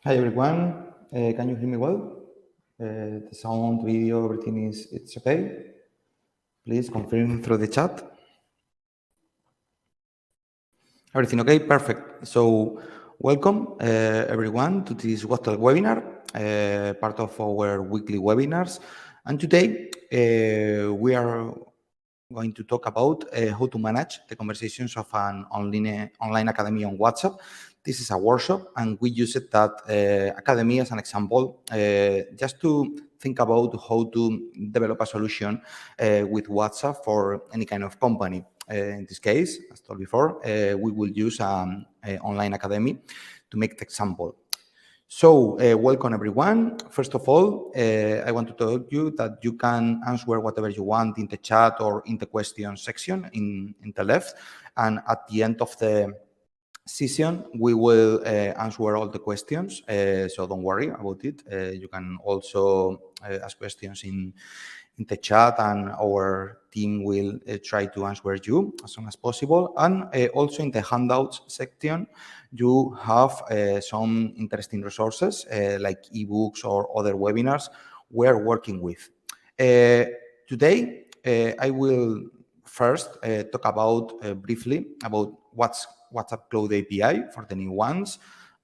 Hi everyone, can you hear me well? The sound, video, everything it's okay? Please confirm through the chat. Everything okay? Perfect. So welcome everyone to this webinar, part of our weekly webinars. And today we are going to talk about how to manage the conversations of an online academy on WhatsApp. This is a workshop, and we use that academy as an example, just to think about how to develop a solution with WhatsApp for any kind of company. In this case, as told before, we will use an online academy to make the example. So, welcome everyone. First of all, I want to tell you that you can answer whatever you want in the chat or in the question section in the left. And at the end of the session, we will answer all the questions. So don't worry about it. You can also ask questions in the chat, and our team will try to answer you as soon as possible. And also in the handouts section, you have some interesting resources like ebooks or other webinars we're working with. Today, I will first talk about briefly about what's WhatsApp Cloud API for the new ones.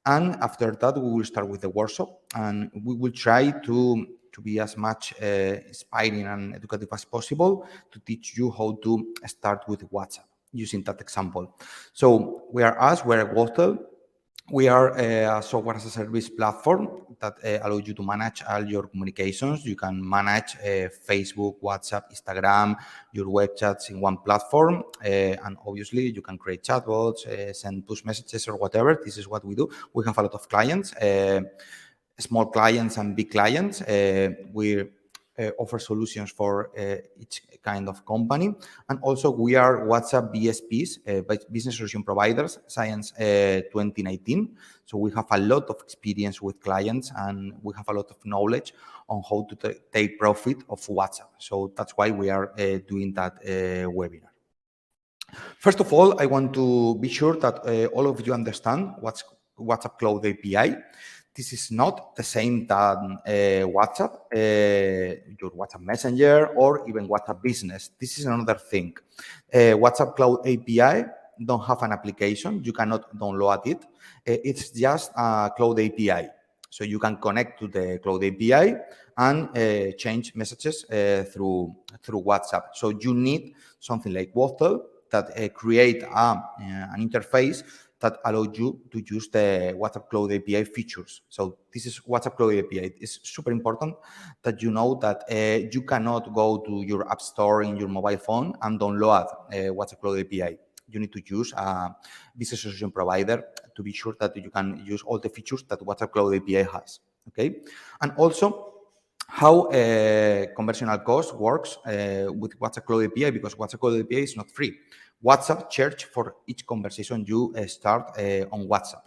And after that, we will start with the workshop, and we will try to be as much inspiring and educative as possible to teach you how to start with WhatsApp using that example. So we're Wortel. We are a software as a service platform that allows you to manage all your communications. You can manage Facebook, WhatsApp, Instagram, your web chats in one platform. And obviously, you can create chatbots, send push messages or whatever. This is what we do. We have a lot of clients, small clients and big clients. We offer solutions for each kind of company. And also we are WhatsApp BSPs, Business Solution Providers, Science 2019. So we have a lot of experience with clients, and we have a lot of knowledge on how to take profit of WhatsApp. So that's why we are doing that webinar. First of all, I want to be sure that all of you understand what's WhatsApp Cloud API. This is not the same than WhatsApp, your WhatsApp Messenger, or even WhatsApp Business. This is another thing. WhatsApp Cloud API don't have an application. You cannot download it. It's just a Cloud API. So you can connect to the Cloud API and change messages through WhatsApp. So you need something like Wortel that create an interface that allows you to use the WhatsApp Cloud API features. So this is WhatsApp Cloud API. It's super important that you know that you cannot go to your app store in your mobile phone and download WhatsApp Cloud API. You need to use a business solution provider to be sure that you can use all the features that WhatsApp Cloud API has. Okay, and also how conversational cost works with WhatsApp Cloud API, because WhatsApp Cloud API is not free. WhatsApp charge for each conversation you start on WhatsApp.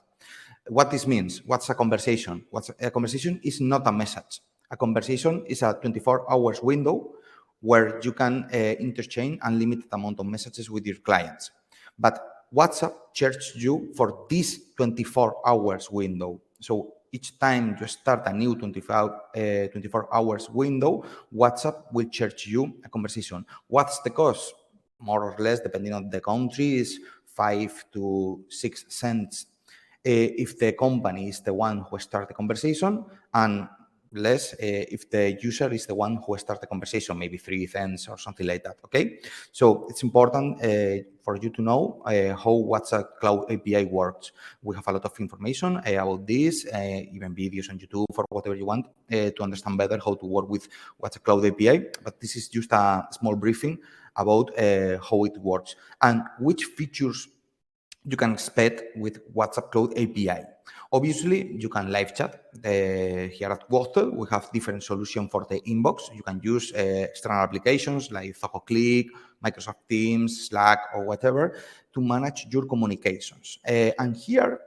What this means? What's a conversation? A conversation is not a message. A conversation is a 24 hours window where you can interchange unlimited amount of messages with your clients. But WhatsApp charges you for this 24 hours window. So each time you start a new 24 hours window, WhatsApp will charge you a conversation. What's the cost? More or less, depending on the country, is 5 to 6 cents if the company is the one who starts the conversation, and less if the user is the one who starts the conversation, maybe 3 cents or something like that. Okay, so it's important for you to know how WhatsApp Cloud API works. We have a lot of information about this, even videos on YouTube or whatever you want to understand better how to work with WhatsApp Cloud API. But this is just a small briefing about how it works and which features you can expect with WhatsApp Cloud API. Obviously, you can live chat. Here at Wortel, we have different solutions for the inbox. You can use external applications like Zoho Click, Microsoft Teams, Slack, or whatever to manage your communications. And here,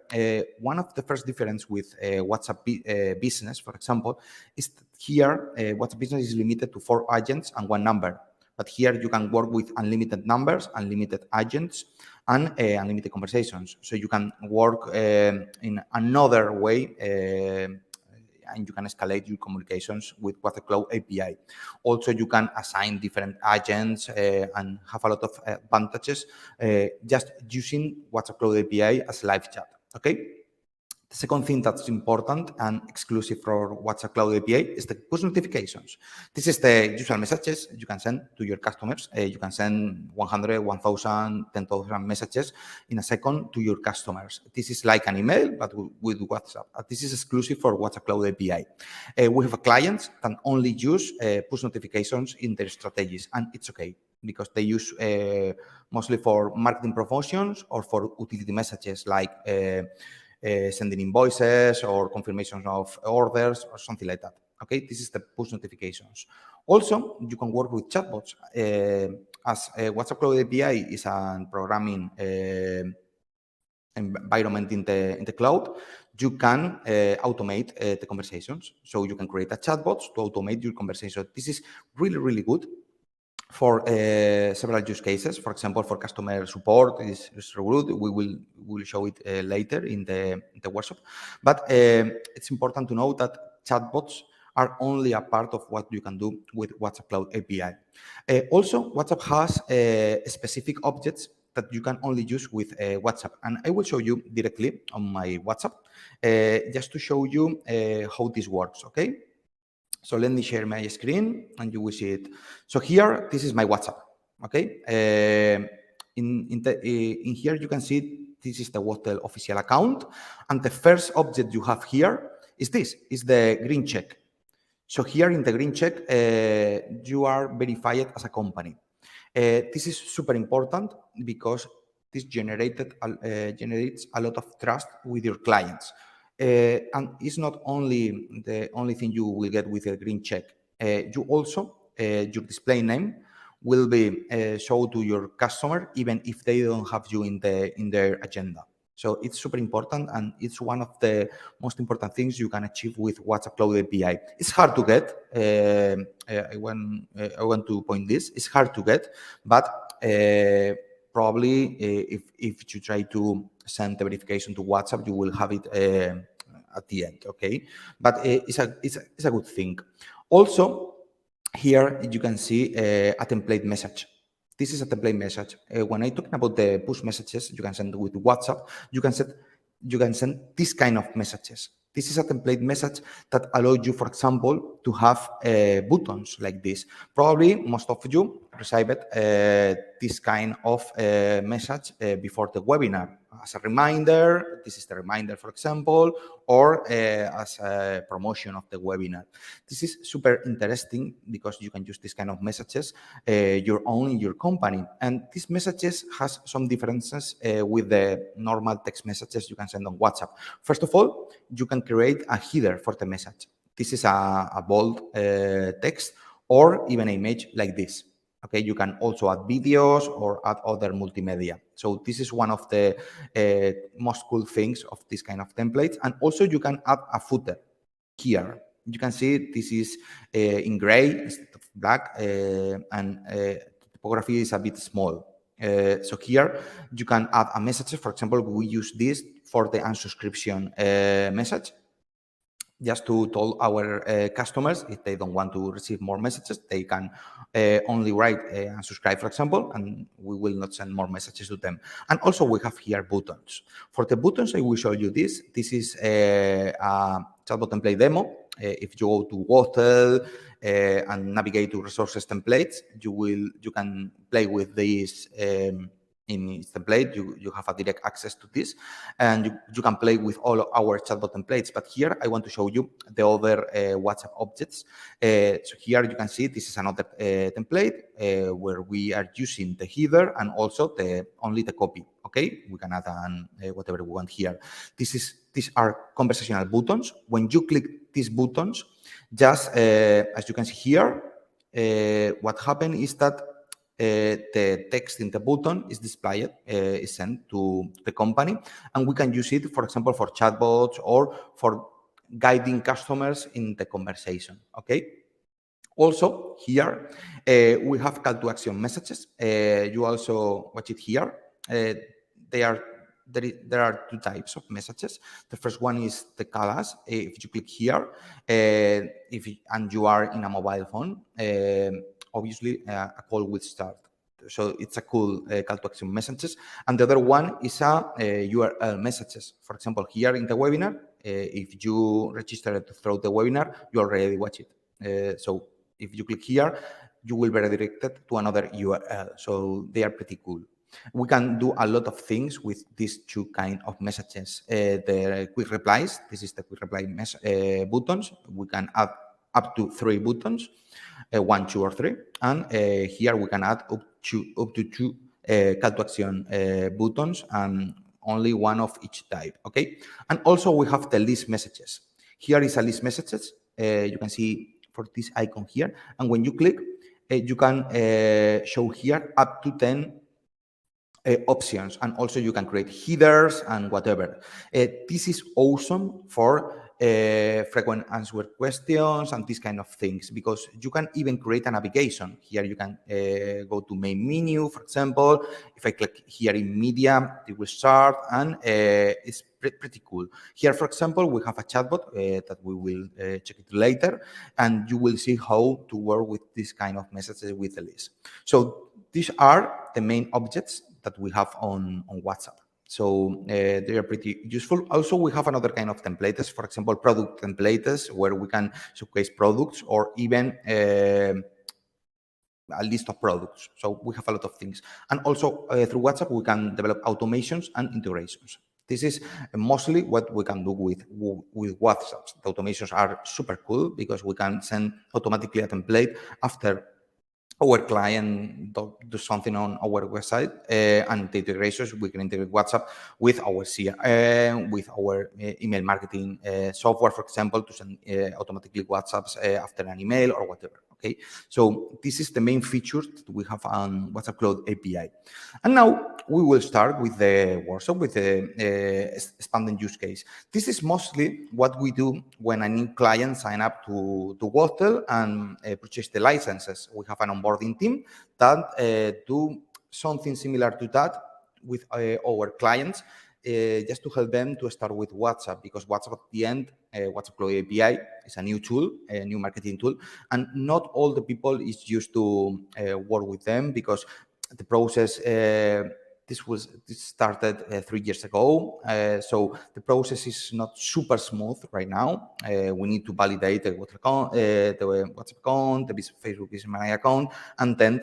one of the first difference with WhatsApp Business, for example, is that here WhatsApp Business is limited to 4 agents and 1 number. But here you can work with unlimited numbers, unlimited agents, and unlimited conversations. So you can work in another way and you can escalate your communications with WhatsApp Cloud API. Also, you can assign different agents and have a lot of advantages just using WhatsApp Cloud API as live chat. Okay. The second thing that's important and exclusive for WhatsApp Cloud API is the push notifications. This is the usual messages you can send to your customers. You can send 100, 1,000, 10,000 messages in a second to your customers. This is like an email, but with WhatsApp. This is exclusive for WhatsApp Cloud API. We have clients that only use push notifications in their strategies, and it's okay because they use mostly for marketing promotions or for utility messages like sending invoices or confirmations of orders or something like that. Okay, this is the push notifications. Also, you can work with chatbots. As WhatsApp Cloud API is a programming environment in the cloud, you can automate the conversations. So you can create a chatbot to automate your conversation. This is really, really good for several use cases. For example, for customer support is really good. We will show it later in the workshop. But it's important to know that chatbots are only a part of what you can do with WhatsApp Cloud API. Also, WhatsApp has specific objects that you can only use with WhatsApp. And I will show you directly on my WhatsApp just to show you how this works, okay? So let me share my screen and you will see it. So here, this is my WhatsApp, okay? In here, you can see this is the WhatsApp official account. And the first object you have here is this, is the green check. So here in the green check, you are verified as a company. This is super important because this generates a lot of trust with your clients. And it's not only the only thing you will get with a green check. You also, your display name will be shown to your customer even if they don't have you in their agenda. So it's super important, and it's one of the most important things you can achieve with WhatsApp Cloud API. It's hard to get. I want to point this. It's hard to get, but probably if you try to send the verification to WhatsApp, you will have it at the end. Okay, but it's a good thing. Also, here you can see a template message. This is a template message. When I talking about the push messages you can send with WhatsApp, you can send this kind of messages. This is a template message that allows you, for example, to have buttons like this. Probably most of you received this kind of message before the webinar. As a reminder, this is the reminder, for example, or as a promotion of the webinar. This is super interesting because you can use this kind of messages your own in your company. And these messages has some differences with the normal text messages you can send on WhatsApp. First of all, you can create a header for the message. This is a bold text or even an image like this. Okay, you can also add videos or add other multimedia. So this is one of the most cool things of this kind of templates. And also you can add a footer here. You can see this is in gray instead of black, and the typography is a bit small. So here you can add a message. For example, we use this for the unsubscription message, just to tell our customers if they don't want to receive more messages, they can only write and subscribe, for example, and we will not send more messages to them. And also we have here buttons. For the buttons, I will show you this. This is a chatbot template demo. If you go to Water and navigate to resources templates, you can play with these in its template. You have a direct access to this, and you can play with all of our chatbot templates. But here I want to show you the other WhatsApp objects. So here you can see this is another template where we are using the header and also only the copy. Okay, we can add whatever we want here. These are conversational buttons. When you click these buttons, just as you can see here, what happened is that the text in the button is displayed, is sent to the company, and we can use it, for example, for chatbots or for guiding customers in the conversation. Okay. Also, here we have call to action messages. You also watch it here. there are two types of messages. The first one is the call us. If you click here, and you are in a mobile phone, obviously a call will start. So it's a cool call to action messages. And the other one is a URL messages. For example, here in the webinar, if you register through the webinar, you already watch it. So if you click here, you will be redirected to another URL. So they are pretty cool. We can do a lot of things with these two kind of messages. The quick replies, this is the quick reply buttons. We can add up to 3 buttons, 1, 2, or 3. And here we can add up to 2 call to action buttons, and only one of each type, okay? And also we have the list messages. Here is a list messages. You can see for this icon here. And when you click, you can show here up to 10 options, and also you can create headers and whatever. This is awesome for frequent answer questions and these kind of things, because you can even create a navigation. Here you can go to main menu, for example. If I click here in media, it will start, and it's pretty cool. Here, for example, we have a chatbot that we will check it later, and you will see how to work with this kind of messages with the list. So these are the main objects that we have on WhatsApp. So they are pretty useful. Also, we have another kind of templates, for example, product templates, where we can showcase products, or even a list of products. So we have a lot of things. And also through WhatsApp, we can develop automations and integrations. This is mostly what we can do with WhatsApp. The automations are super cool because we can send automatically a template after our client do something on our website, and the integrations, we can integrate WhatsApp with our CRM, with our email marketing software, for example, to send automatically WhatsApps after an email or whatever. Okay, so this is the main feature that we have on WhatsApp Cloud API. And now we will start with the workshop, with the expanded use case. This is mostly what we do when a new client sign up to Wordle and purchase the licenses. We have an onboarding team that do something similar to that with our clients, just to help them to start with WhatsApp, because WhatsApp at the end, WhatsApp Cloud API is a new tool, a new marketing tool, and not all the people is used to work with them, because the process, this started 3 years ago, so the process is not super smooth right now. We need to validate the WhatsApp account, the Facebook Business Manager account, and then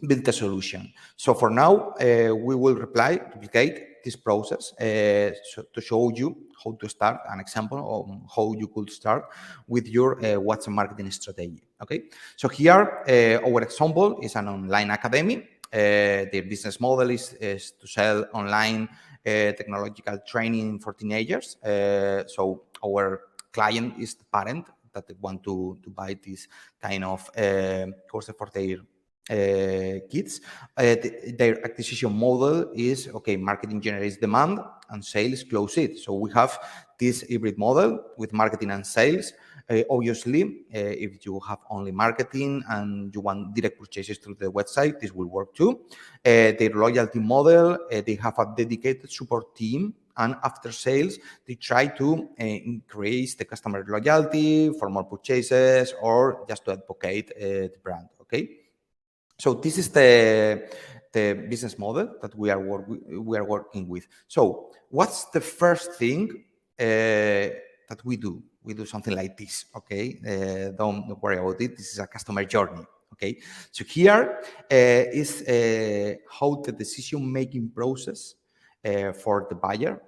build a solution. So for now, we will replicate this process to show you how to start, an example of how you could start with your WhatsApp marketing strategy. Okay, so here our example is an online academy. Their business model is to sell online technological training for teenagers. So our client is the parent that they want to buy this kind of course for their kids. Their acquisition model is, okay, marketing generates demand and sales close it. So we have this hybrid model with marketing and sales. Obviously, if you have only marketing and you want direct purchases through the website, this will work too. Their loyalty model, they have a dedicated support team, and after sales, they try to increase the customer loyalty for more purchases, or just to advocate the brand. Okay. So this is the business model that we are working with. So what's the first thing that we do? We do something like this. Okay, don't worry about it. This is a customer journey. Okay, so here is how the decision-making process for the buyer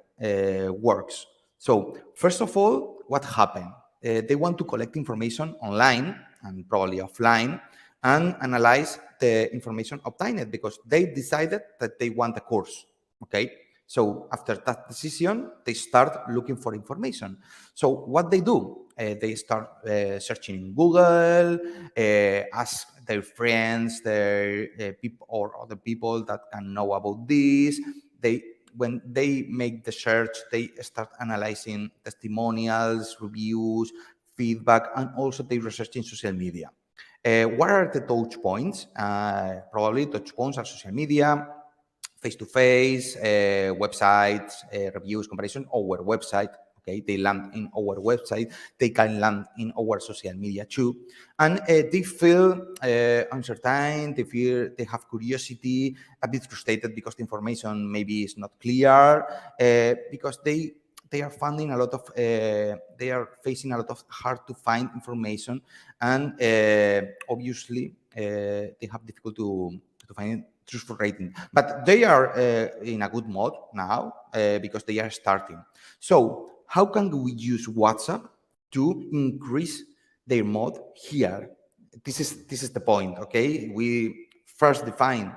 works. So first of all, what happened? They want to collect information online and probably offline, and analyze the information obtained, because they decided that they want a course. Okay, so after that decision, they start looking for information. So what they do, they start searching in Google, ask their friends, their people, or other people that can know about this. When they make the search, they start analyzing testimonials, reviews, feedback, and also they research in social media. What are the touch points? Probably touch points are social media, face-to-face, websites, reviews, comparison, our website. Okay, they land in our website. They can land in our social media too, and they feel uncertain. They have curiosity, a bit frustrated because the information maybe is not clear, because they are finding a lot of they are facing a lot of hard to find information, and obviously they have difficult to find truthful rating. But they are in a good mode now because they are starting. So how can we use WhatsApp to increase their mode here? This is the point. Okay, we first define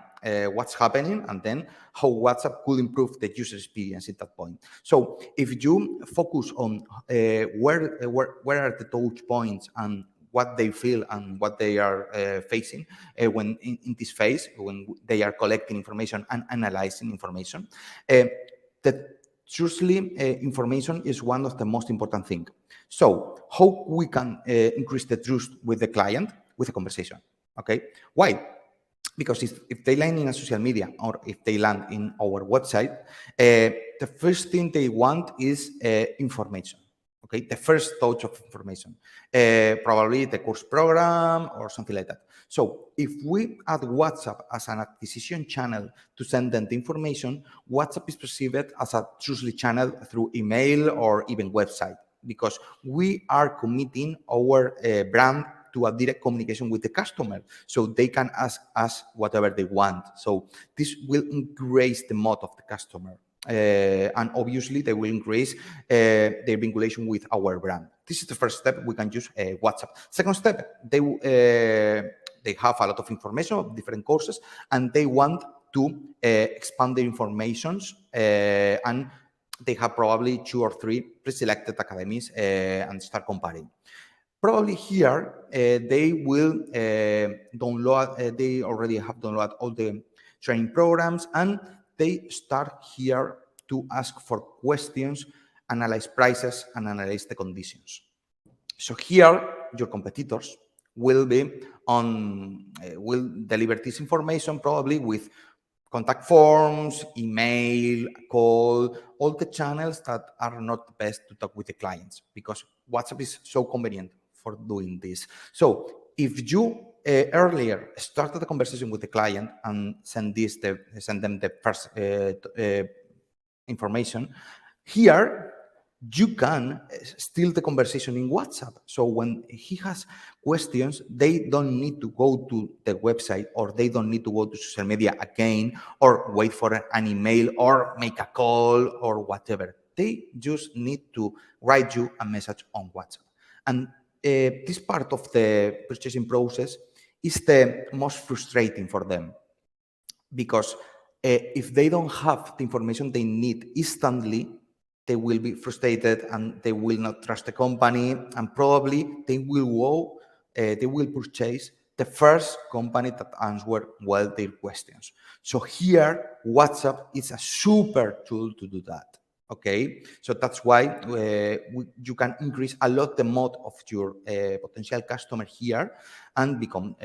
what's happening, and then how WhatsApp could improve the user experience at that point. So if you focus on where are the touch points and what they feel and what they are facing when in this phase, when they are collecting information and analyzing information, that truthfully information is one of the most important things. So how we can increase the trust with the client with a conversation? Okay, why? Because if they land in a social media or if they land in our website, the first thing they want is information. Okay, the first touch of information, probably the course program or something like that. So if we add WhatsApp as an acquisition channel to send them the information, WhatsApp is perceived as a trustworthy channel through email or even website, because we are committing our brand to a direct communication with the customer, so they can ask us whatever they want. So this will increase the mode of the customer. And obviously they will increase their vinculation with our brand. This is the first step. We can use WhatsApp. Second step, they have a lot of information of different courses, and they want to expand their informations, and they have probably 2 or 3 pre-selected academies and start comparing. Probably here they will download, they already have downloaded all the training programs, and they start here to ask for questions, analyze prices, and analyze the conditions. So here your competitors will be will deliver this information probably with contact forms, email, call, all the channels that are not the best to talk with the clients, because WhatsApp is so convenient for doing this. So if you earlier started a conversation with the client and send them the first information, here you can steal the conversation in WhatsApp. So when he has questions, they don't need to go to the website, or they don't need to go to social media again, or wait for an email, or make a call, or whatever. They just need to write you a message on WhatsApp. And this part of the purchasing process is the most frustrating for them, because if they don't have the information they need instantly, they will be frustrated and they will not trust the company, and probably they will purchase the first company that answers well their questions. So here, WhatsApp is a super tool to do that. Okay, so that's why you can increase a lot the mode of your potential customer here and become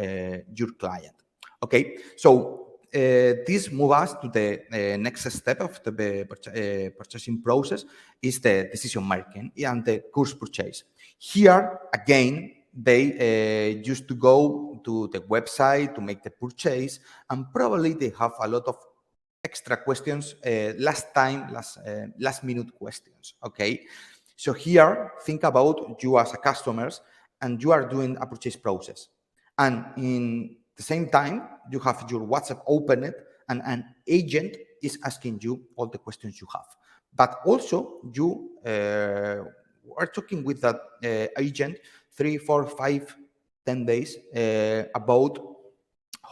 your client. Okay, so this moves us to the next step of the purchasing process, is the decision making and the course purchase. Here, again, they used to go to the website to make the purchase, and probably they have a lot of extra questions, last minute questions. Okay, so here, think about you as a customer, and you are doing a purchase process, and in the same time you have your WhatsApp opened, and an agent is asking you all the questions you have. But also you are talking with that agent 3, 4, 5, 10 days about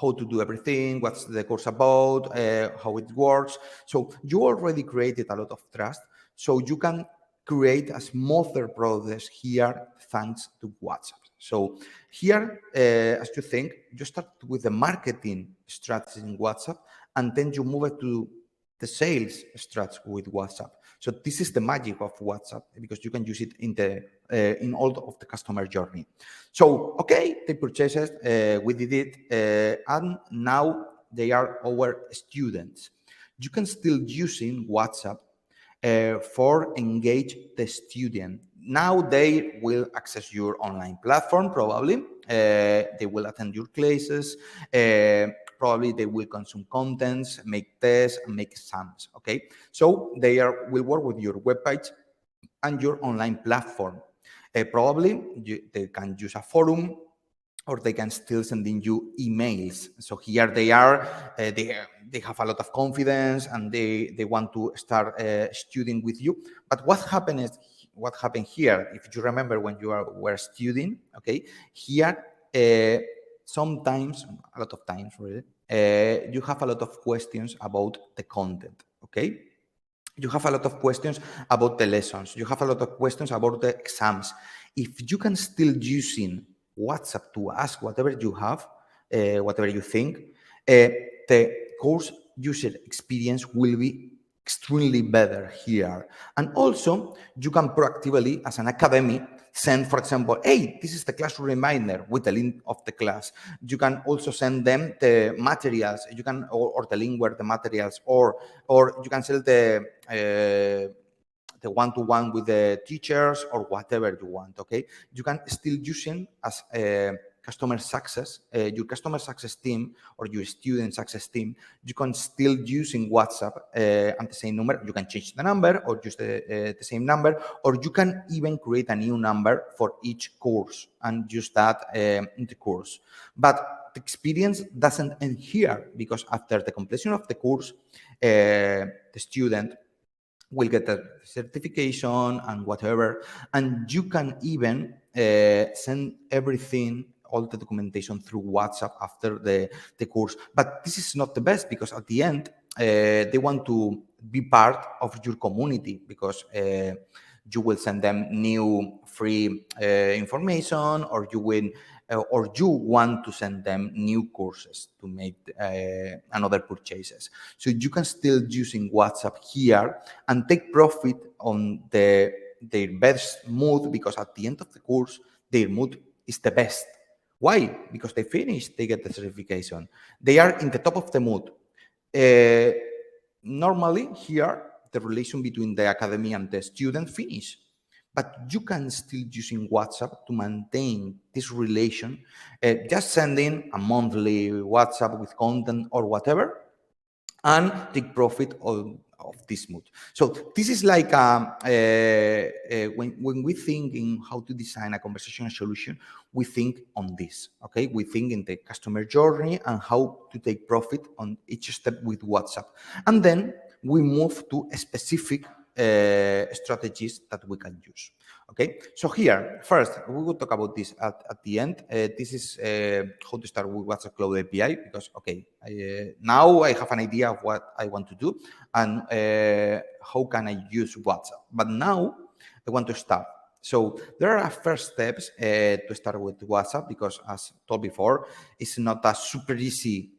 how to do everything, what's the course about, how it works. So you already created a lot of trust, so you can create a smoother process here thanks to WhatsApp. So here, as you think, you start with the marketing strategy in WhatsApp, and then you move it to the sales strategy with WhatsApp. So this is the magic of WhatsApp, because you can use it in all of the customer journey. So okay, they purchased, we did it, and now they are our students. you can still using WhatsApp for engage the student. Now they will access your online platform, probably. They will attend your classes. Probably they will consume contents, make tests, and make exams. Okay, so will work with your webpage and your online platform. Probably they can use a forum, or they can still sending you emails. So here they are, they have a lot of confidence and they want to start studying with you. But what happened here, if you remember when were studying, okay, here sometimes, a lot of times really, you have a lot of questions about the content, okay? You have a lot of questions about the lessons. You have a lot of questions about the exams. If you can still using WhatsApp to ask whatever you have, whatever you think, the course user experience will be extremely better here. And also, you can proactively, as an academy, send, for example, hey, this is the classroom reminder with the link of the class. You can also send them the materials. You can, or the link where the materials, or you can send the one-to-one with the teachers or whatever you want, okay? You can still using as customer success, your customer success team or your student success team, you can still using WhatsApp and the same number. You can change the number or use the same number, or you can even create a new number for each course and use that in the course. But the experience doesn't end here, because after the completion of the course, the student will get a certification and whatever, and you can even send everything, all the documentation, through WhatsApp after the course. But this is not the best, because at the end they want to be part of your community, because you will send them new free information, or you want to send them new courses to make another purchases. So you can still using WhatsApp here and take profit on their best mood, because at the end of the course, their mood is the best. Why? Because they finish, they get the certification. They are in the top of the mood. Normally here, the relation between the academy and the student finish. But you can still using WhatsApp to maintain this relation, just sending a monthly WhatsApp with content or whatever, and take profit of this mood. So this is like when we think in how to design a conversational solution, we think on this, okay? We think in the customer journey and how to take profit on each step with WhatsApp. And then we move to specific strategies that we can use. Okay, so here, first, we will talk about this at the end. This is how to start with WhatsApp Cloud API, because, okay, now I have an idea of what I want to do and how can I use WhatsApp. But now I want to start. So there are first steps to start with WhatsApp, because as told before, it's not a super easy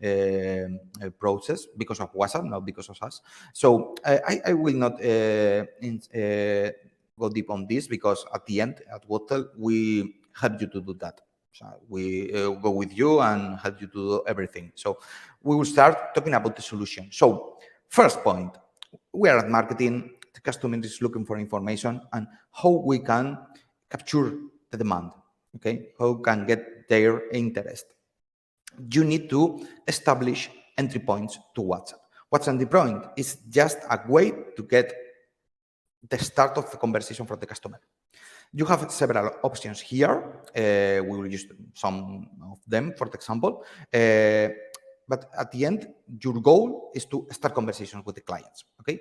process because of WhatsApp, not because of us. So I will not go deep on this, because at the end, at Watel, we help you to do that. So we go with you and help you to do everything. So we will start talking about the solution. So first point, we are at marketing. The customer is looking for information and how we can capture the demand. Okay, how can get their interest. You need to establish entry points to WhatsApp. What's entry point? It's just a way to get the start of the conversation for the customer. You have several options here. We will use some of them, for example. But at the end, your goal is to start conversations with the clients, okay?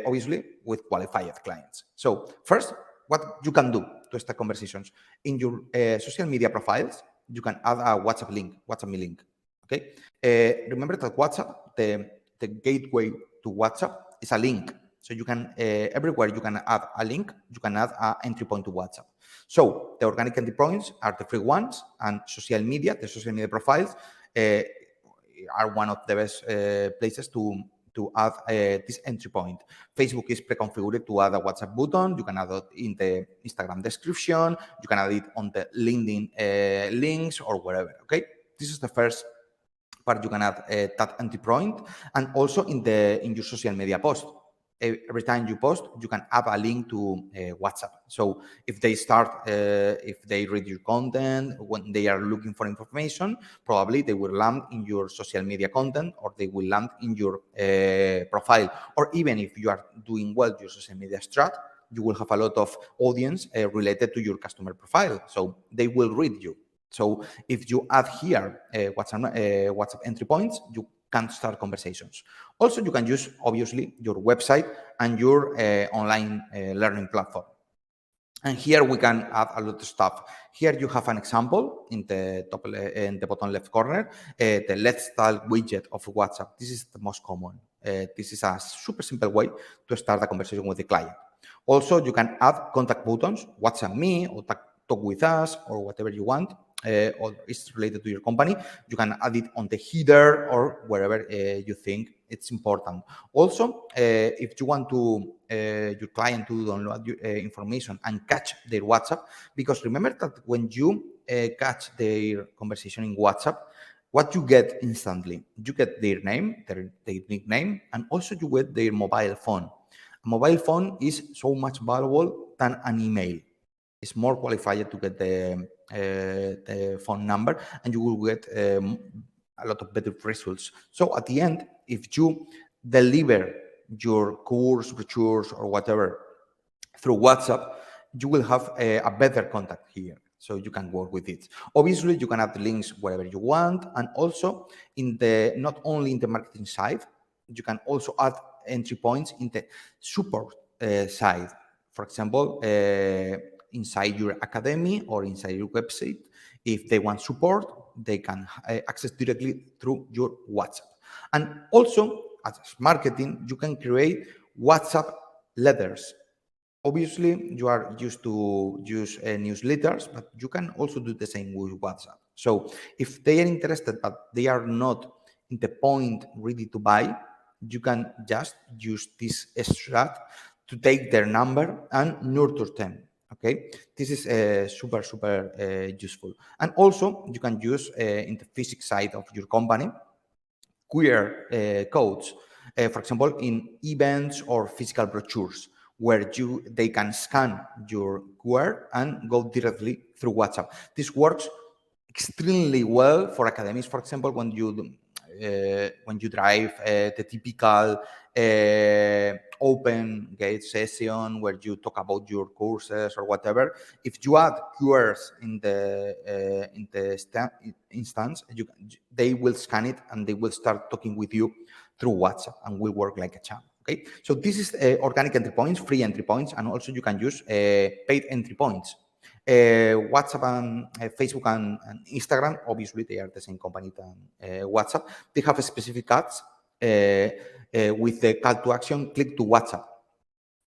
Obviously, with qualified clients. So first, what you can do to start conversations. In your social media profiles, you can add a WhatsApp link, WhatsApp me link, okay? Remember that WhatsApp, the gateway to WhatsApp is a link. So you can, everywhere you can add a link, you can add an entry point to WhatsApp. So the organic entry points are the free ones, and social media, the social media profiles are one of the best places to add this entry point. Facebook is pre-configured to add a WhatsApp button. You can add it in the Instagram description. You can add it on the LinkedIn links or wherever, okay? This is the first where you can add that entry point, and also in your social media post. Every time you post, you can add a link to WhatsApp. So if if they read your content, when they are looking for information, probably they will land in your social media content, or they will land in your profile. Or even if you are doing well your social media strat, you will have a lot of audience related to your customer profile. So they will read you. So if you add here WhatsApp entry points, you can start conversations. Also, you can use, obviously, your website and your online learning platform. And here we can add a lot of stuff. Here you have an example in the bottom left corner, the Let's Talk widget of WhatsApp. This is the most common. This is a super simple way to start a conversation with the client. Also, you can add contact buttons, WhatsApp me, or talk with us, or whatever you want, or is related to your company. You can add it on the header or wherever you think it's important. Also, if you want your client to download information and catch their WhatsApp, because remember that when you catch their conversation in WhatsApp, what you get instantly, you get their name, their nickname, and also you get their mobile phone. A mobile phone is so much valuable than an email. It's more qualified to get the phone number, and you will get a lot of better results. So at the end, if you deliver your course, brochures, or whatever through WhatsApp, you will have a better contact here. So you can work with it. Obviously, you can add the links wherever you want, and also not only in the marketing side, you can also add entry points in the support side. For example, inside your academy or inside your website, if they want support, they can access directly through your WhatsApp. And also, as marketing, you can create WhatsApp letters. Obviously, you are used to use newsletters, but you can also do the same with WhatsApp. So if they are interested, but they are not in the point ready to buy, you can just use this strat to take their number and nurture them. Okay, this is super useful. And also, you can use in the physics side of your company QR codes, for example, in events or physical brochures, where they can scan your QR and go directly through WhatsApp. This works extremely well for academics. For example, when you drive the typical open gate session where you talk about your courses or whatever, if you add QRs in the instance, they will scan it and they will start talking with you through WhatsApp and will work like a champ. Okay, so this is organic entry points, free entry points, and also you can use paid entry points. WhatsApp and Facebook and Instagram, obviously they are the same company than WhatsApp. They have specific ads with the call to action, click to WhatsApp.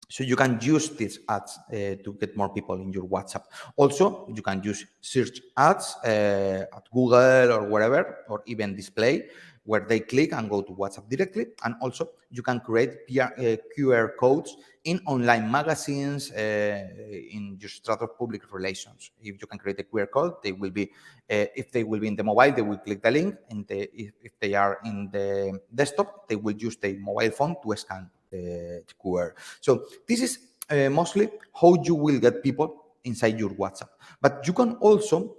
So you can use these ads to get more people in your WhatsApp. Also, you can use search ads at Google or wherever, or even display, where they click and go to WhatsApp directly. And also, you can create QR codes in online magazines, in your strat of public relations. If you can create a QR code, they will be, if they will be in the mobile, they will click the link. And if they are in the desktop, they will use the mobile phone to scan the QR. So this is mostly how you will get people inside your WhatsApp. But you can also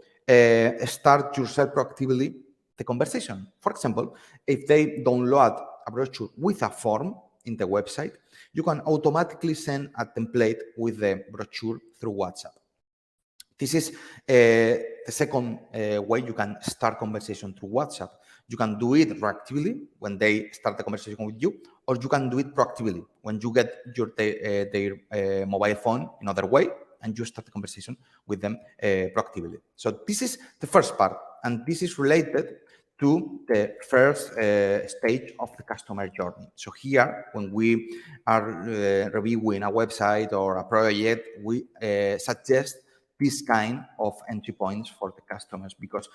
start yourself proactively the conversation. For example, if they download a brochure with a form in the website, you can automatically send a template with the brochure through WhatsApp. This is the second way you can start conversation through WhatsApp. You can do it reactively when they start the conversation with you, or you can do it proactively when you get their mobile phone in other way and you start the conversation with them proactively. So this is the first part, and this is related to the first stage of the customer journey. So here, when we are reviewing a website or a project, we suggest this kind of entry points for the customers, because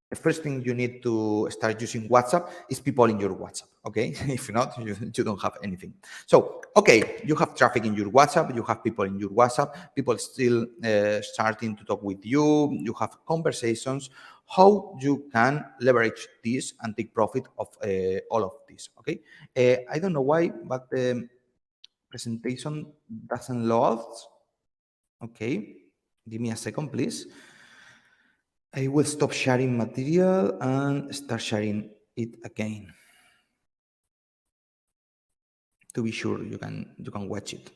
the first thing you need to start using WhatsApp is people in your WhatsApp, okay? If not, you don't have anything. So, okay, you have traffic in your WhatsApp, you have people in your WhatsApp, people still starting to talk with you, you have conversations, how you can leverage this and take profit of all of this, okay? I don't know why, but the presentation doesn't load. Okay, give me a second, please. I will stop sharing material and start sharing it again to be sure you can watch it.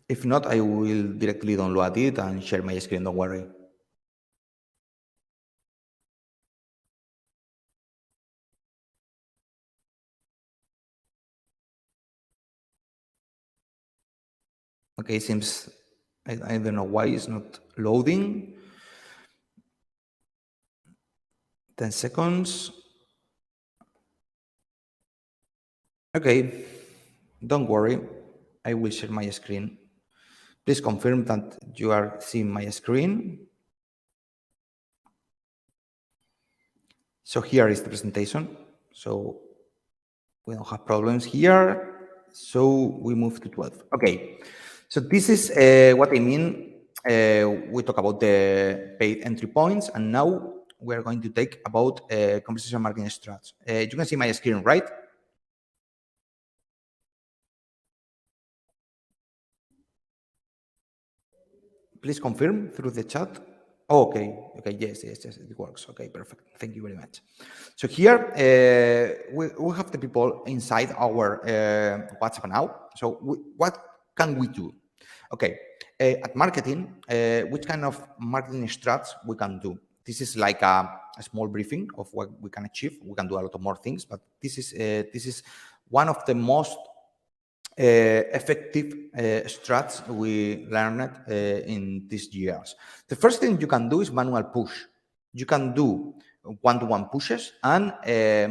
If not, I will directly download it and share my screen. Don't worry. Okay, seems I don't know why it's not loading. 10 seconds. Okay, don't worry. I will share my screen. Please confirm that you are seeing my screen. So here is the presentation. So we don't have problems here. So we move to 12. Okay. So this is what I mean. We talk about the paid entry points, and now we are going to take about conversational marketing strats. You can see my screen, right? Please confirm through the chat. Oh, okay. Okay. Yes. It works. Okay. Perfect. Thank you very much. So here we have the people inside our WhatsApp now. So what can we do? Okay. At marketing, which kind of marketing strats we can do? This is like a small briefing of what we can achieve. We can do a lot of more things, but this is one of the most effective strats we learned in these years. The first thing you can do is manual push. You can do one-to-one pushes and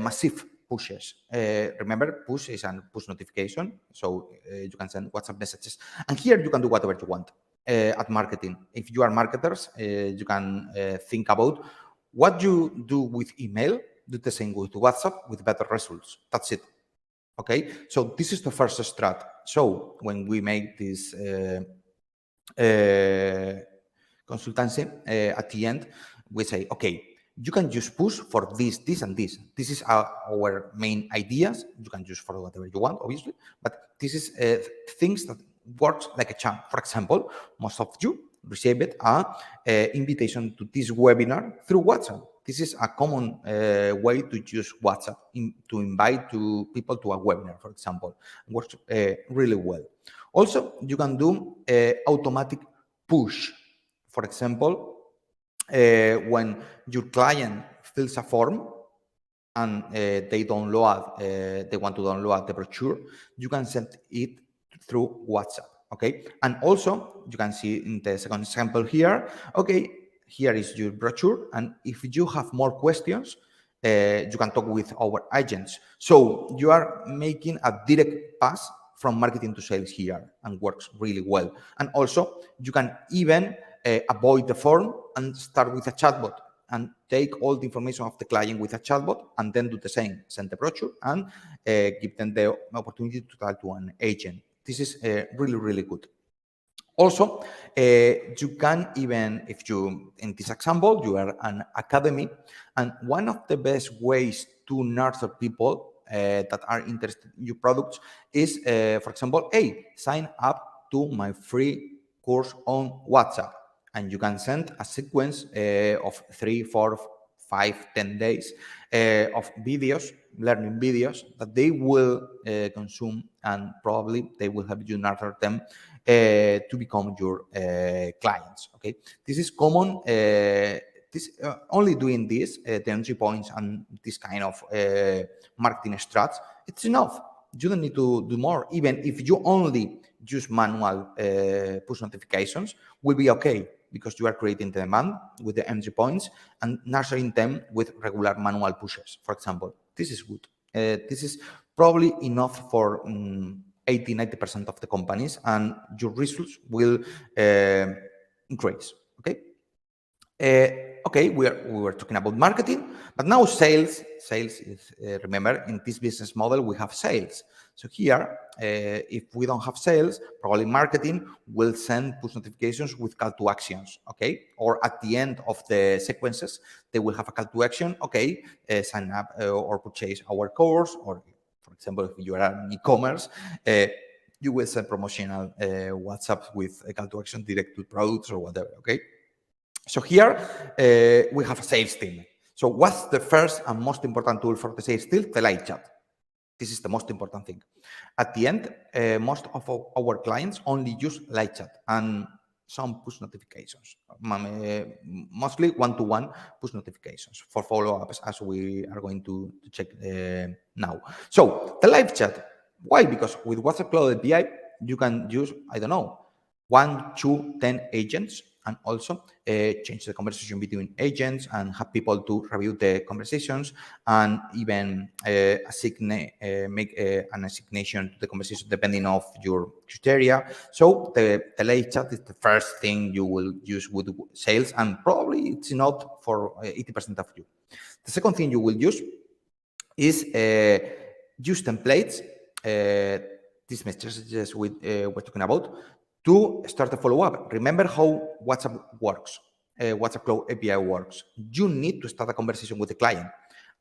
massive pushes. Remember, push is a push notification, so you can send WhatsApp messages. And here you can do whatever you want at marketing. If you are marketers, you can think about what you do with email, do the same with WhatsApp with better results. That's it. Okay, so this is the first strat. So when we make this consultancy at the end, we say, okay, you can just push for this, and this. This is our main ideas. You can use for whatever you want, obviously, but this is things that works like a charm. For example, most of you received a invitation to this webinar through WhatsApp. This is a common way to use WhatsApp to invite people to a webinar, for example. It works really well. Also, you can do automatic push. For example, when your client fills a form and they want to download the brochure, you can send it through WhatsApp. Okay, and also you can see in the second example here. Okay, here is your brochure, and if you have more questions, you can talk with our agents. So you are making a direct pass from marketing to sales here, and works really well. And also you can even avoid the form and start with a chatbot and take all the information of the client with a chatbot, and then do the same, send the brochure and give them the opportunity to talk to an agent. This is really, really good. Also, you can even, if you, in this example, you are an academy, and one of the best ways to nurture people that are interested in your products is, for example, hey, sign up to my free course on WhatsApp. And you can send a sequence of 3, 4, 5, 10 days of videos, learning videos that they will consume, and probably they will have you nurture them to become your clients. Okay, this is common. Only doing this, the entry points and this kind of marketing strats, it's enough. You don't need to do more. Even if you only use manual push notifications, will be okay, because you are creating the demand with the entry points and nurturing them with regular manual pushes, for example. This is good. This is probably enough for 80-90% of the companies, and your results will increase. Okay. Okay, we were talking about marketing, but now sales. Sales is remember in this business model we have sales. So here, if we don't have sales, probably marketing will send push notifications with call to actions. Okay, or at the end of the sequences, they will have a call to action. Okay, sign up or purchase our course, or for example, if you are an e-commerce. You will send promotional WhatsApp with a call to action direct to products or whatever. Okay. So here we have a sales team. So what's the first and most important tool for the sales team? The live chat. This is the most important thing. At the end, most of our clients only use live chat and some push notifications, mostly one-to-one push notifications for follow-ups, as we are going to check now. So the live chat, why? Because with WhatsApp Cloud API, you can use, I don't know, 1, 2, 10 agents, and also change the conversation between agents and have people to review the conversations, and even make an assignation to the conversation depending of your criteria. So the live chat is the first thing you will use with sales, and probably it's not for 80% of you. The second thing you will use is use templates, these messages we're talking about, to start a follow-up. Remember how WhatsApp works, WhatsApp Cloud API works. You need to start a conversation with the client,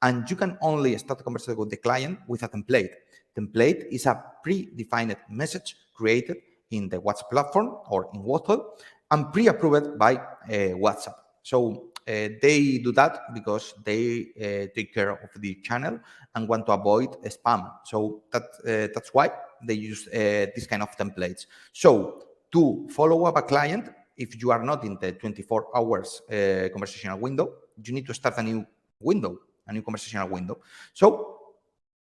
and you can only start a conversation with the client with a template. Template is a predefined message created in the WhatsApp platform or in WhatsApp and pre-approved by WhatsApp. So they do that because they take care of the channel and want to avoid spam. So that's why they use this kind of templates. So to follow up a client, if you are not in the 24 hours conversational window, you need to start a new window, a new conversational window. So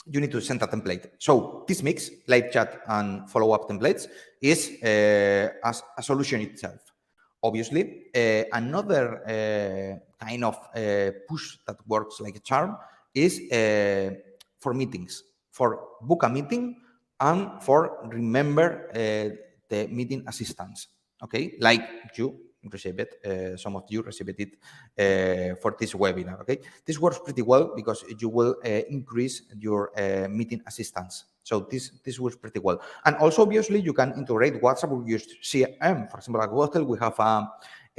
you need to send a template. So this mix, live chat and follow-up templates, is as a solution itself. Obviously, another kind of push that works like a charm is for meetings, for book a meeting and for remember the meeting assistance. Okay, like you receive it, some of you received it for this webinar. Okay, this works pretty well because you will increase your meeting assistance. So this works pretty well. And also, obviously, you can integrate WhatsApp with your CRM. For example, at WhatsApp, we have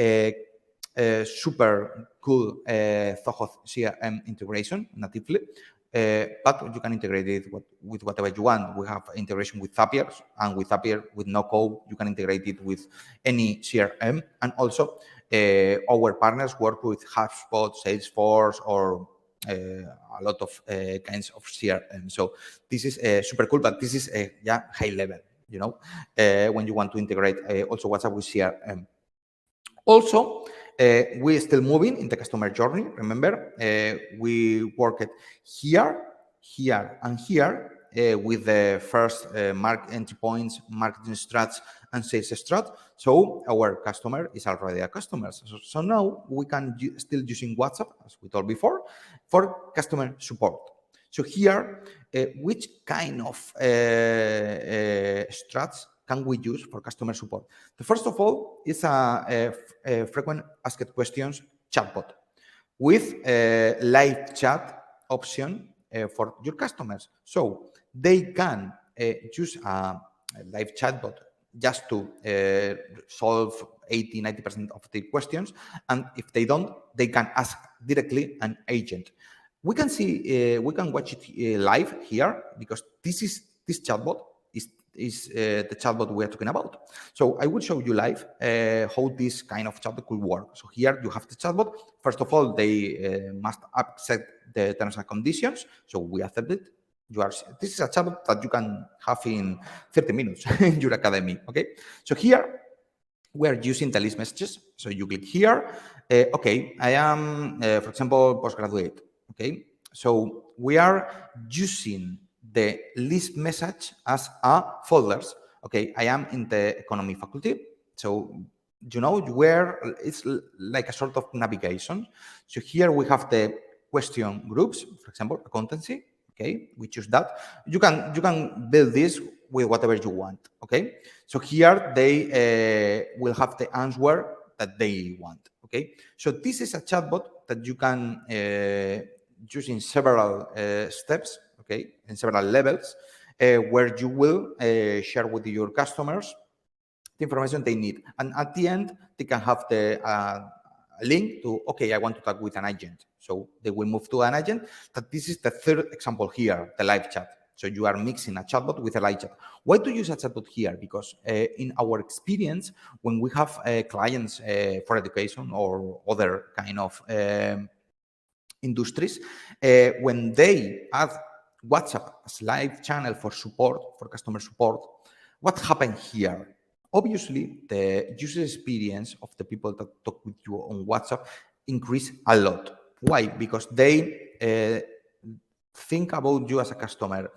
a super cool Zoho CRM integration natively. But you can integrate it with whatever you want. We have integration with Zapier, and with Zapier, with no code, you can integrate it with any CRM. And also, our partners work with HubSpot, Salesforce, or a lot of kinds of CRM. So this is super cool, but this is high level, you know, when you want to integrate also WhatsApp with CRM. Also, we're still moving in the customer journey. Remember, we worked here, and here with the first entry points, marketing strats, and sales strat. So our customer is already a customer. So now we can still using WhatsApp, as we told before, for customer support. So here, which kind of strats can we use for customer support? The first of all is a frequent asked questions chatbot with a live chat option for your customers. So they can use a live chatbot just to solve 80-90% of the questions. And if they don't, they can ask directly an agent. We can see, we can watch it live here because this chatbot is the chatbot we are talking about. So I will show you live how this kind of chatbot could work. So here you have the chatbot. First of all, they must accept the terms and conditions. So we accept it. This is a chatbot that you can have in 30 minutes in your academy. Okay. So here we are using the list messages. So you click here. Okay, I am, for example, postgraduate. Okay. So we are using the list message as a folders. Okay, I am in the economy faculty. So, you know, where it's like a sort of navigation. So here we have the question groups, for example, accountancy. Okay, we choose that. You can build this with whatever you want. Okay, so here they will have the answer that they want. Okay, so this is a chatbot that you can use in several steps, okay, in several levels, where you will share with your customers the information they need. And at the end, they can have the link to, okay, I want to talk with an agent. So they will move to an agent. That this is the third example here, the live chat. So you are mixing a chatbot with a live chat. Why to use a chatbot here? Because in our experience, when we have clients for education or other kind of industries, when they add WhatsApp as live channel for support, for customer support, what happened here? Obviously, the user experience of the people that talk with you on WhatsApp increase a lot. Why? Because they think about you as a customer.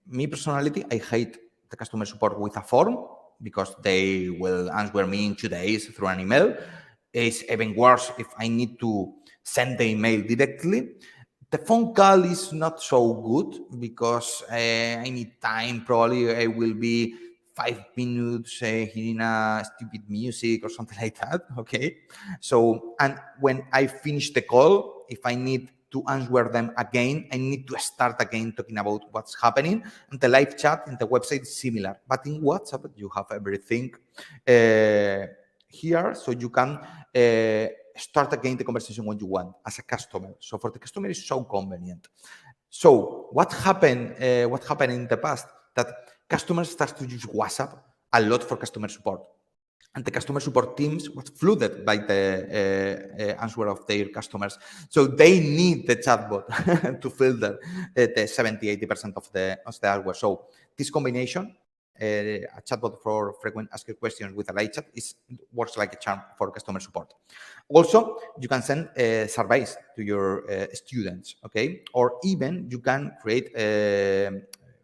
Me personality, I hate the customer support with a form because they will answer me in 2 days through an email. It's even worse if I need to send the email directly. The phone call is not so good because I need time. Probably I will be 5 minutes hearing a stupid music or something like that. Okay. So, and when I finish the call, if I need to answer them again, I need to start again talking about what's happening. And the live chat in the website is similar. But in WhatsApp, you have everything here, so you can start again the conversation when you want as a customer. So for the customer, it's so convenient. So what happened? What happened in the past? That customers start to use WhatsApp a lot for customer support, and the customer support teams was flooded by the answer of their customers. So they need the chatbot to filter the 70-80% of the answer. So this combination, a chatbot for frequent asked questions with a live chat, works like a charm for customer support. Also, you can send surveys to your students, okay? Or even you can create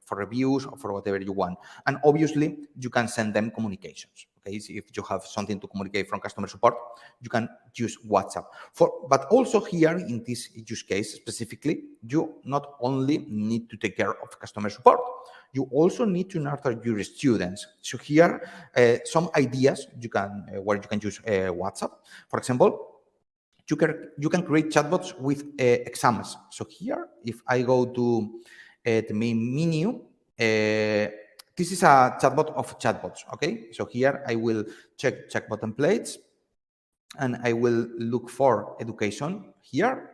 for reviews or for whatever you want. And obviously, you can send them communications. Okay, so if you have something to communicate from customer support, you can use WhatsApp. But also here in this use case specifically, you not only need to take care of customer support, you also need to nurture your students. So here, some ideas you can where you can use WhatsApp. For example, you can create chatbots with exams. So here, if I go to the main menu, this is a chatbot of chatbots. Okay, so here I will check chatbot templates, and I will look for education here.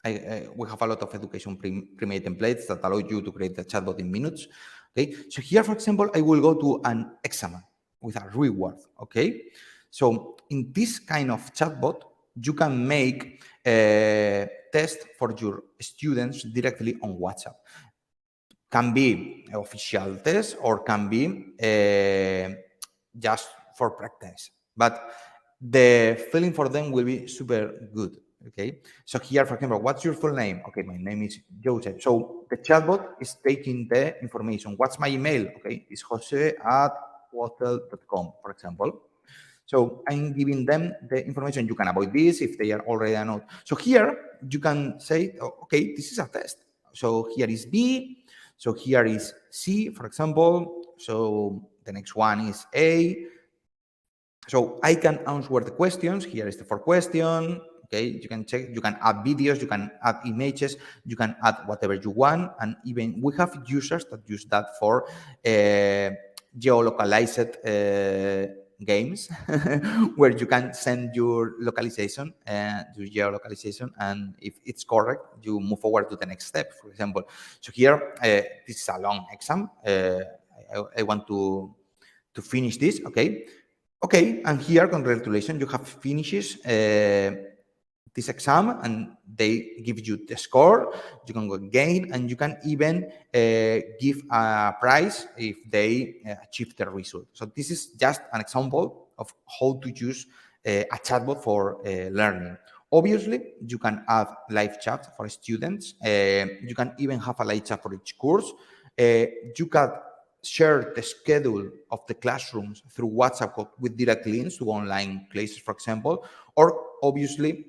We have a lot of education pre-made templates that allow you to create the chatbot in minutes. Okay, so here, for example, I will go to an exam with a reward. Okay, so in this kind of chatbot, you can make a test for your students directly on WhatsApp. Can be official test or can be just for practice, but the feeling for them will be super good. Okay, so here, for example, what's your full name? Okay, my name is Joseph. So the chatbot is taking the information. What's my email? Okay, it's jose@watel.com, for example. So I'm giving them the information. You can avoid this if they are already a note. So here you can say, oh, okay, this is a test. So here is B. So here is C, for example. So the next one is A. So I can answer the questions. Here is the fourth question. Okay, you can check, you can add videos, you can add images, you can add whatever you want. And even we have users that use that for geolocalized games where you can send your localization and your geolocalization, and if it's correct, you move forward to the next step, for example. So here, this is a long exam. I want to finish this, okay? Okay, and here, congratulations, you have finished this exam, and they give you the score. You can go again, and you can even give a prize if they achieve the result. So this is just an example of how to use a chatbot for learning. Obviously, you can add live chat for students. You can even have a live chat for each course. You can share the schedule of the classrooms through WhatsApp with direct links to online classes, for example, or obviously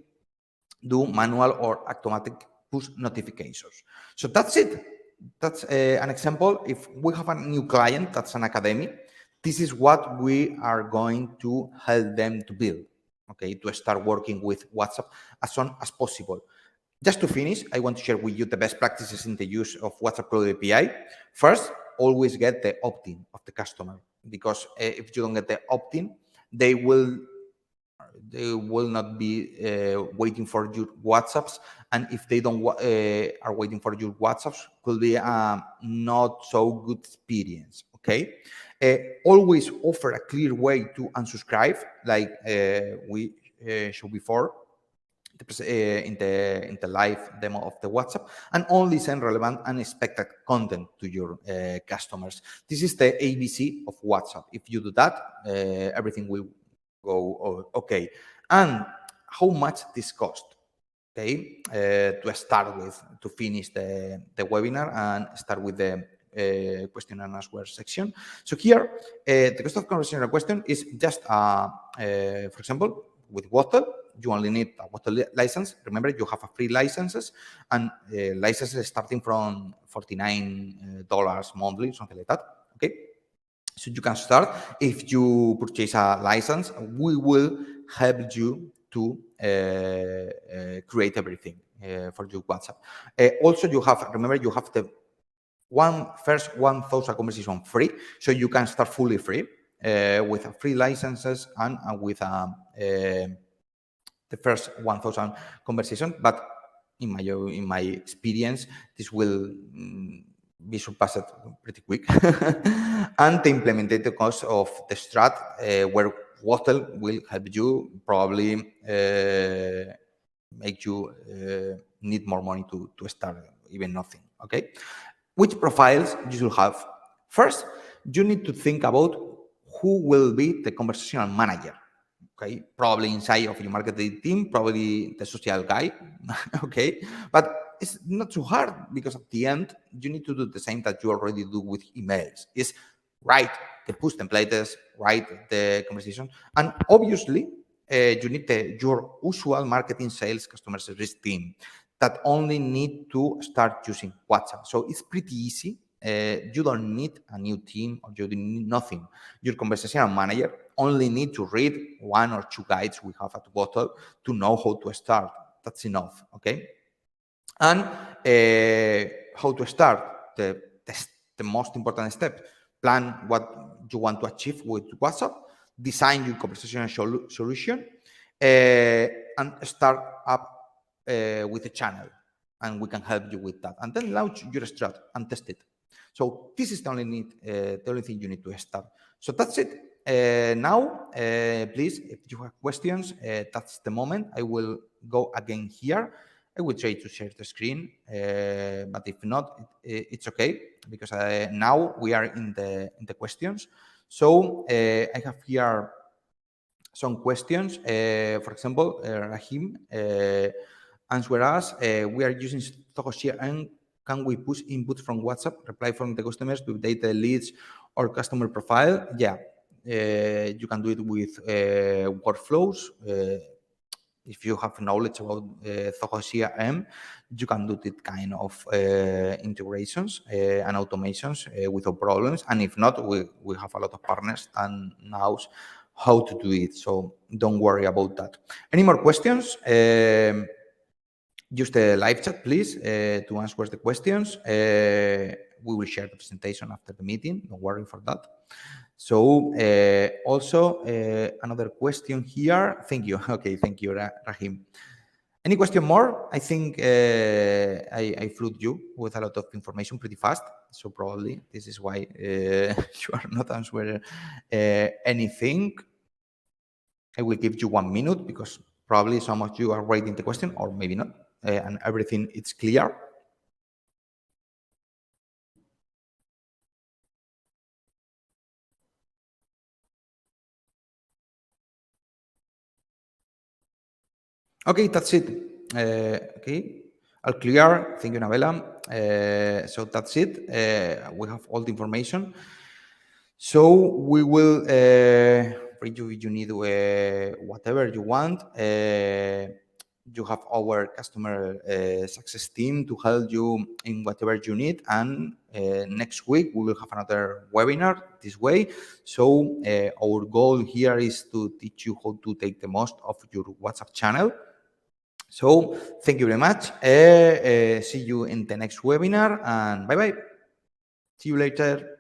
do manual or automatic push notifications. So that's it. That's an example. If we have a new client that's an academy, this is what we are going to help them to build. okay, to start working with WhatsApp as soon as possible. Just to finish, I want to share with you the best practices in the use of WhatsApp Cloud API. First, always get the opt-in of the customer, because if you don't get the opt-in, they will not be waiting for your WhatsApps, and if they don't are waiting for your WhatsApps, could be a not so good experience. Okay, always offer a clear way to unsubscribe, like we showed before in the live demo of the WhatsApp, and only send relevant and expected content to your customers. This is the ABC of WhatsApp. If you do that, everything will go okay. And how much this cost? Okay, to start with, to finish the webinar and start with the question and answer section. So here, the cost of conversational question is just, for example, with Water, you only need a Water license. Remember, you have a free licenses, and licenses starting from $49 monthly, something like that. Okay, so you can start. If you purchase a license, we will help you to create everything for your WhatsApp. Also, you have, remember, you have the first 1,000 conversation free, so you can start fully free with free licenses and with the first 1,000 conversations. But in my experience, this will be surpassed pretty quick. And the implemented cost of the strat, where Water will help you probably make you need more money to start even nothing. Okay, which profiles you should have? First, you need to think about who will be the conversational manager. Okay, probably inside of your marketing team, probably the social guy. Okay, but it's not too hard, because at the end you need to do the same that you already do with emails. Is write the push templates, write the conversation, and obviously you need your usual marketing, sales, customer service team that only need to start using WhatsApp. So it's pretty easy. You don't need a new team, or you don't need nothing. Your conversational manager only need to read 1 or 2 guides we have at Bottle to know how to start. That's enough. Okay. And how to start? The most important step: plan what you want to achieve with WhatsApp, design your conversational solution, and start up with a channel, and we can help you with that. And then launch your strat and test it. So this is the only thing you need to start. So that's it. Now, please, if you have questions, that's the moment. I will go again here. I will try to share the screen, but if not, it's okay, because now we are in the questions. So I have here some questions. For example, Rahim answer us. We are using Togoshia, and can we push input from WhatsApp, reply from the customers to update the leads or customer profile? Yeah, you can do it with workflows. If you have knowledge about Togoshia M, you can do that kind of integrations and automations without problems. And if not, we have a lot of partners and knows how to do it. So don't worry about that. Any more questions? Use the live chat, please, to answer the questions. We will share the presentation after the meeting. Don't worry for that. So also another question here. Thank you. Okay, thank you, Rahim. Any question more? I think I flew you with a lot of information pretty fast. So probably this is why you are not answering anything. I will give you 1 minute, because probably some of you are writing the question, or maybe not, and everything it's clear. Okay, that's it. Okay, all clear. Thank you, Nabela. So that's it. We have all the information. So we will read you if you need whatever you want. you have our customer success team to help you in whatever you need. And next week we will have another webinar this way. So our goal here is to teach you how to take the most of your WhatsApp channel. So thank you very much. See you in the next webinar, and bye bye. See you later.